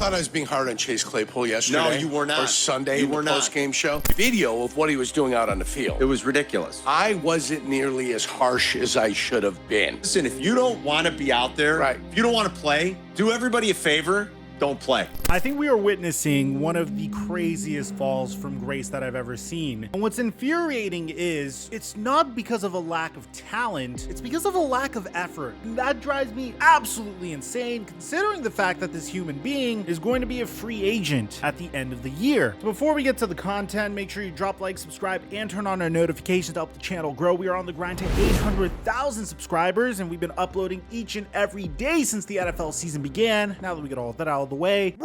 thought I was being hard on Chase Claypool yesterday. No, you were not. Or Sunday, You were the not. post-game show. Video of what he was doing out on the field. It was ridiculous. I wasn't nearly as harsh as I should have been. Listen, if you don't want to be out there, Right. if you don't want to play, do everybody a favor, don't play. I think we are witnessing one of the craziest falls from grace that I've ever seen. And what's infuriating is it's not because of a lack of talent, it's because of a lack of effort. And that drives me absolutely insane, considering the fact that this human being is going to be a free agent at the end of the year. So before we get to the content, make sure you drop like, subscribe, and turn on our notifications to help the channel grow. We are on the grind to 800,000 subscribers, and we've been uploading each and every day since the NFL season began. Now that we get all of that out of the way,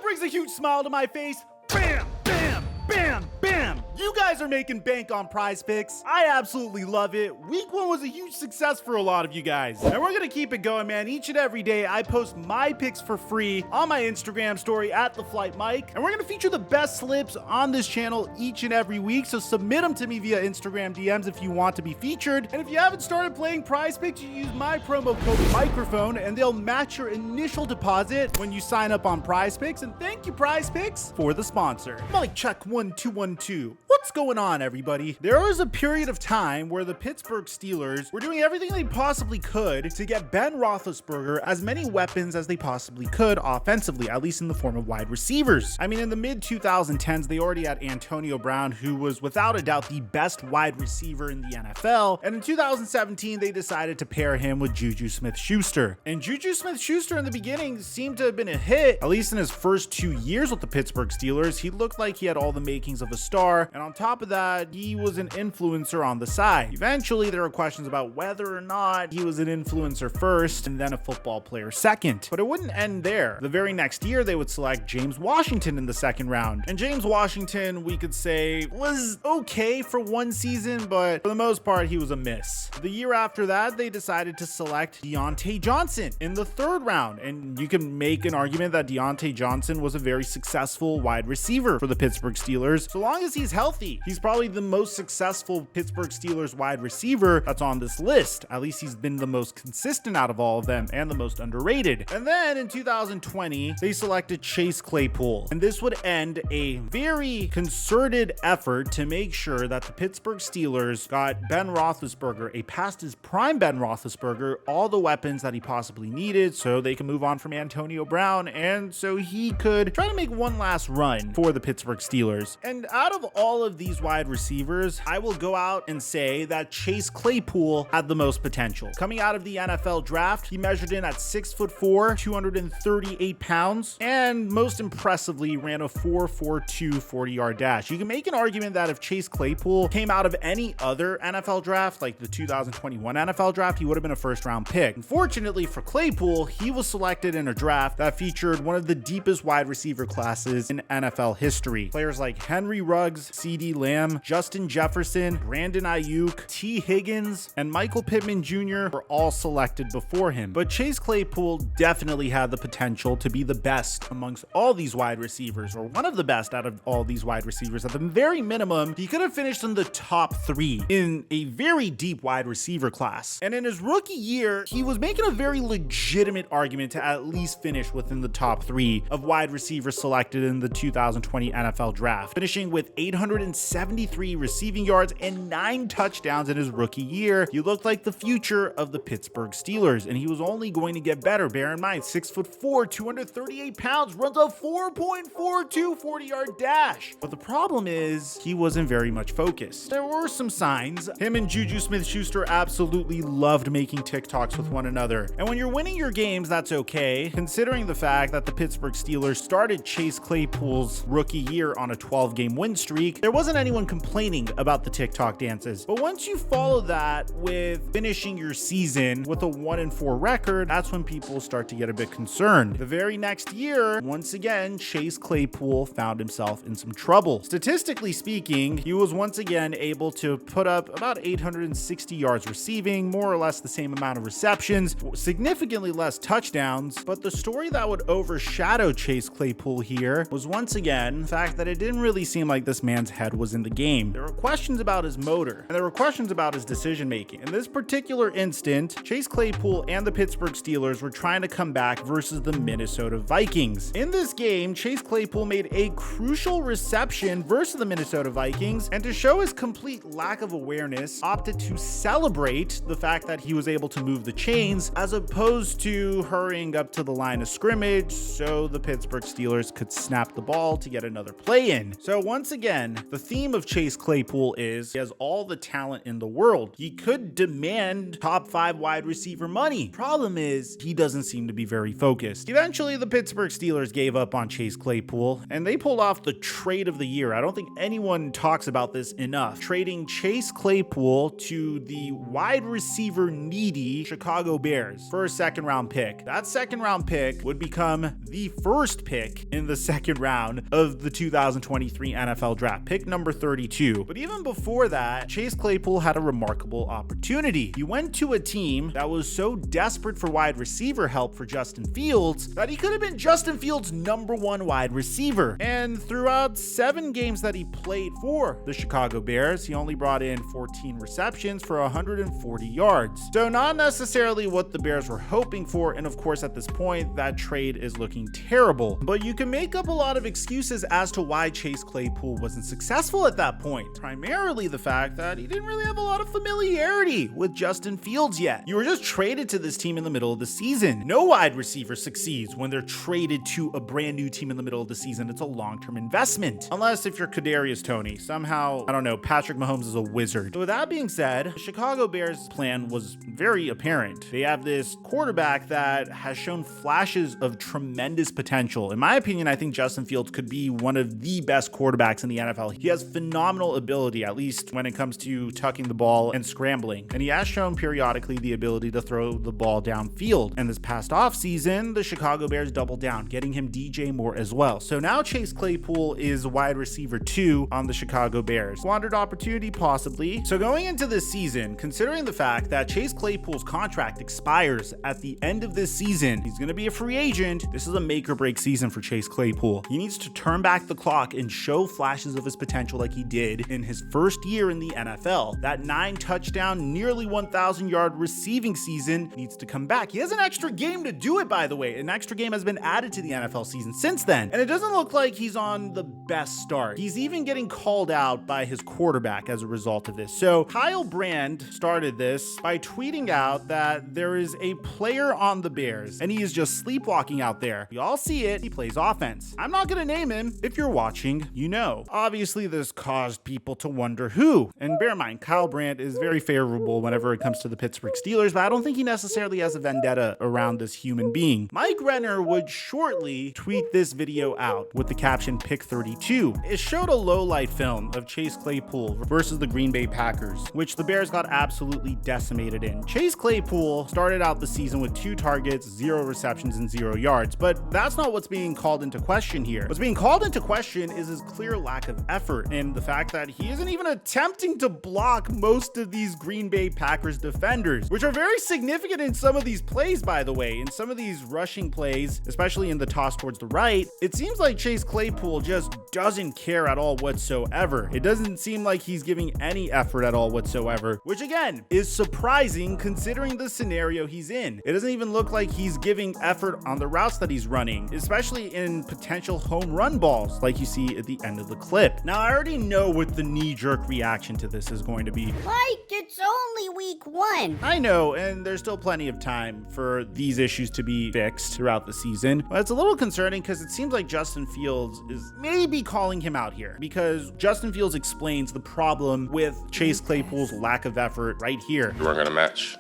brings a huge smile to my face. Bam, bam, bam, bam. You guys are making bank on Prize Picks. I absolutely love it. Week 1 was a huge success for a lot of you guys. And we're gonna keep it going, man. Each and every day, I post my picks for free on my Instagram story at The Flight Mike. And we're gonna feature the best slips on this channel each and every week. So submit them to me via Instagram DMs if you want to be featured. And if you haven't started playing Prize Picks, you use my promo code Mikerophone and they'll match your initial deposit when you sign up on Prize Picks. And thank you, Prize Picks, for the sponsor. Mike check 1 2 1 2. What's going on, everybody? There was a period of time where the Pittsburgh Steelers were doing everything they possibly could to get Ben Roethlisberger as many weapons as they possibly could offensively, at least in the form of wide receivers. I mean, in the mid-2010s, they already had Antonio Brown, who was without a doubt the best wide receiver in the NFL. And in 2017, they decided to pair him with Juju Smith-Schuster. And Juju Smith-Schuster in the beginning seemed to have been a hit, at least in his first 2 years with the Pittsburgh Steelers. He looked like he had all the makings of a star. And on top of that, he was an influencer on the side. Eventually, there were questions about whether or not he was an influencer first and then a football player second. But it wouldn't end there. The very next year, they would select James Washington in the second round. And James Washington, we could say, was okay for one season, but for the most part, he was a miss. The year after that, they decided to select Deontay Johnson in the third round. And you can make an argument that Deontay Johnson was a very successful wide receiver for the Pittsburgh Steelers. So long as he's healthy, he's probably the most successful Pittsburgh Steelers wide receiver that's on this list. At least he's been the most consistent out of all of them and the most underrated. And then in 2020, they selected Chase Claypool. And this would end a very concerted effort to make sure that the Pittsburgh Steelers got Ben Roethlisberger, a past his prime Ben Roethlisberger, all the weapons that he possibly needed so they can move on from Antonio Brown and so he could try to make one last run for the Pittsburgh Steelers. And out of all of these wide receivers, I will go out and say that Chase Claypool had the most potential. Coming out of the NFL draft, he measured in at 6'4", 238 pounds, and most impressively ran a 4.42 40-yard dash. You can make an argument that if Chase Claypool came out of any other NFL draft, like the 2021 NFL draft, he would have been a first-round pick. Unfortunately for Claypool, he was selected in a draft that featured one of the deepest wide receiver classes in NFL history. Players like Henry Ruggs, CeeDee Lamb, Justin Jefferson, Brandon Ayuk, T. Higgins, and Michael Pittman Jr. were all selected before him. But Chase Claypool definitely had the potential to be the best amongst all these wide receivers, or one of the best out of all these wide receivers. At the very minimum, he could have finished in the top 3 in a very deep wide receiver class. And in his rookie year, he was making a very legitimate argument to at least finish within the top 3 of wide receivers selected in the 2020 NFL draft, finishing with 873 receiving yards and 9 touchdowns in his rookie year. He looked like the future of the Pittsburgh Steelers, and he was only going to get better. Bear in mind, 6'4", 238 pounds, runs a 4.42 40-yard dash. But the problem is, he wasn't very much focused. There were some signs. Him and Juju Smith-Schuster absolutely loved making TikToks with one another. And when you're winning your games, that's okay, considering the fact that the Pittsburgh Steelers started Chase Claypool's rookie year on a 12-game win streak. there wasn't anyone complaining about the TikTok dances. But once you follow that with finishing your season with a 1-4 record, that's when people start to get a bit concerned. The very next year, once again, Chase Claypool found himself in some trouble. Statistically speaking, he was once again able to put up about 860 yards receiving, more or less the same amount of receptions, significantly less touchdowns. But the story that would overshadow Chase Claypool here was once again the fact that it didn't really seem like this man's head was in the game. There were questions about his motor, and there were questions about his decision making. In this particular instant, Chase Claypool and the Pittsburgh Steelers were trying to come back versus the Minnesota Vikings. In this game, Chase Claypool made a crucial reception versus the Minnesota Vikings, and to show his complete lack of awareness, opted to celebrate the fact that he was able to move the chains as opposed to hurrying up to the line of scrimmage so the Pittsburgh Steelers could snap the ball to get another play in. So once again, the theme of Chase Claypool is he has all the talent in the world. He could demand top 5 wide receiver money. Problem is, he doesn't seem to be very focused. Eventually, the Pittsburgh Steelers gave up on Chase Claypool, and they pulled off the trade of the year. I don't think anyone talks about this enough. Trading Chase Claypool to the wide receiver needy Chicago Bears for a second-round pick. That second-round pick would become the first pick in the second round of the 2023 NFL Draft, pick number 32. But even before that, Chase Claypool had a remarkable opportunity. He went to a team that was so desperate for wide receiver help for Justin Fields that he could have been Justin Fields' #1 wide receiver. And throughout 7 games that he played for the Chicago Bears, he only brought in 14 receptions for 140 yards. So not necessarily what the Bears were hoping for, and of course at this point, that trade is looking terrible. But you can make up a lot of excuses as to why Chase Claypool wasn't successful at that point. Primarily the fact that he didn't really have a lot of familiarity with Justin Fields yet. You were just traded to this team in the middle of the season. No wide receiver succeeds when they're traded to a brand new team in the middle of the season. It's a long-term investment. Unless if you're Kadarius Toney. Somehow, I don't know, Patrick Mahomes is a wizard. So with that being said, the Chicago Bears' plan was very apparent. They have this quarterback that has shown flashes of tremendous potential. In my opinion, I think Justin Fields could be one of the best quarterbacks in the NFL. He has phenomenal ability, at least when it comes to tucking the ball and scrambling. And he has shown periodically the ability to throw the ball downfield. And this past offseason, the Chicago Bears doubled down, getting him DJ Moore as well. So now Chase Claypool is wide receiver 2 on the Chicago Bears. Squandered opportunity, possibly. So going into this season, considering the fact that Chase Claypool's contract expires at the end of this season, he's going to be a free agent. This is a make or break season for Chase Claypool. He needs to turn back the clock and show flashes of his potential like he did in his first year in the NFL. That 9 touchdown, nearly 1,000 yard receiving season needs to come back. He has an extra game to do it, by the way. An extra game has been added to the NFL season since then, and it doesn't look like he's on the best start. He's even getting called out by his quarterback as a result of this. So Kyle Brand started this by tweeting out that there is a player on the Bears and he is just sleepwalking out there. We all see it. He plays offense. I'm not going to name him. If you're watching, you know. Obviously, this caused people to wonder who. And bear in mind, Kyle Brandt is very favorable whenever it comes to the Pittsburgh Steelers, but I don't think he necessarily has a vendetta around this human being. Mike Renner would shortly tweet this video out with the caption pick 32. It showed a low-light film of Chase Claypool versus the Green Bay Packers, which the Bears got absolutely decimated in. Chase Claypool started out the season with 2 targets, 0 receptions, and 0 yards, but that's not what's being called into question here. What's being called into question is his clear lack of effort and the fact that he isn't even attempting to block most of these Green Bay Packers defenders, which are very significant in some of these plays, by the way. In some of these rushing plays, especially in the toss towards the right, it seems like Chase Claypool just doesn't care at all whatsoever. It doesn't seem like he's giving any effort at all whatsoever, which again is surprising considering the scenario he's in. It doesn't even look like he's giving effort on the routes that he's running, especially in potential home run balls like you see at the end of the clip. Now, I already know what the knee-jerk reaction to this is going to be. Mike, it's only week 1. I know, and there's still plenty of time for these issues to be fixed throughout the season, but it's a little concerning because it seems like Justin Fields is maybe calling him out here, because Justin Fields explains the problem with Chase Claypool's lack of effort right here. We weren't going to match.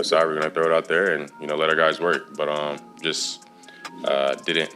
Sorry, we're going to throw it out there and, let our guys work, but just didn't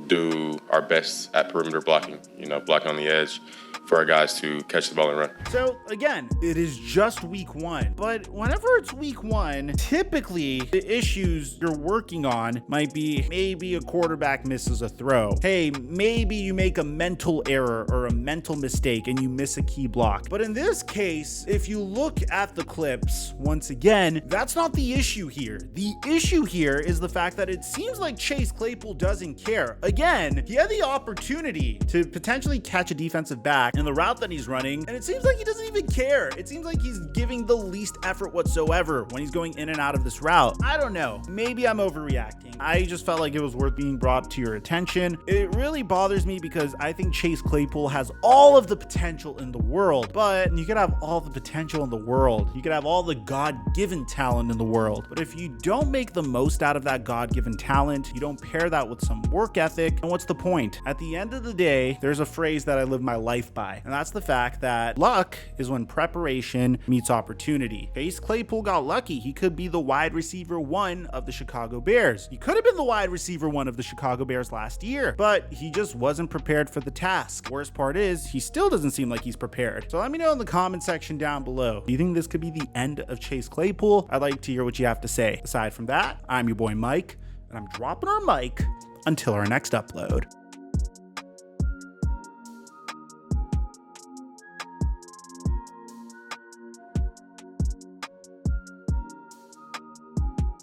do our best at perimeter blocking, blocking on the edge for our guys to catch the ball and run. So again, it is just week 1, but whenever it's week 1, typically the issues you're working on might be maybe a quarterback misses a throw. Hey, maybe you make a mental error or a mental mistake and you miss a key block. But in this case, if you look at the clips, once again, that's not the issue here. The issue here is the fact that it seems like Chase Claypool doesn't care. Again, he had the opportunity to potentially catch a defensive back in the route that he's running, and it seems like he doesn't even care. It seems like he's giving the least effort whatsoever when he's going in and out of this route. I don't know. Maybe I'm overreacting. I just felt like it was worth being brought to your attention. It really bothers me because I think Chase Claypool has all of the potential in the world, but you could have all the potential in the world. You could have all the God-given talent in the world, but if you don't make the most out of that God-given talent, you don't pair that with some work ethic, and what's the point? At the end of the day, there's a phrase that I live my life by, and that's the fact that luck is when preparation meets opportunity. Chase Claypool got lucky. He could be the wide receiver 1 of the Chicago Bears. He could have been the wide receiver 1 of the Chicago Bears last year, but he just wasn't prepared for the task. Worst part is, he still doesn't seem like he's prepared. So let me know in the comment section down below. Do you think this could be the end of Chase Claypool? I'd like to hear what you have to say. Aside from that, I'm your boy Mike, and I'm dropping our mic until our next upload.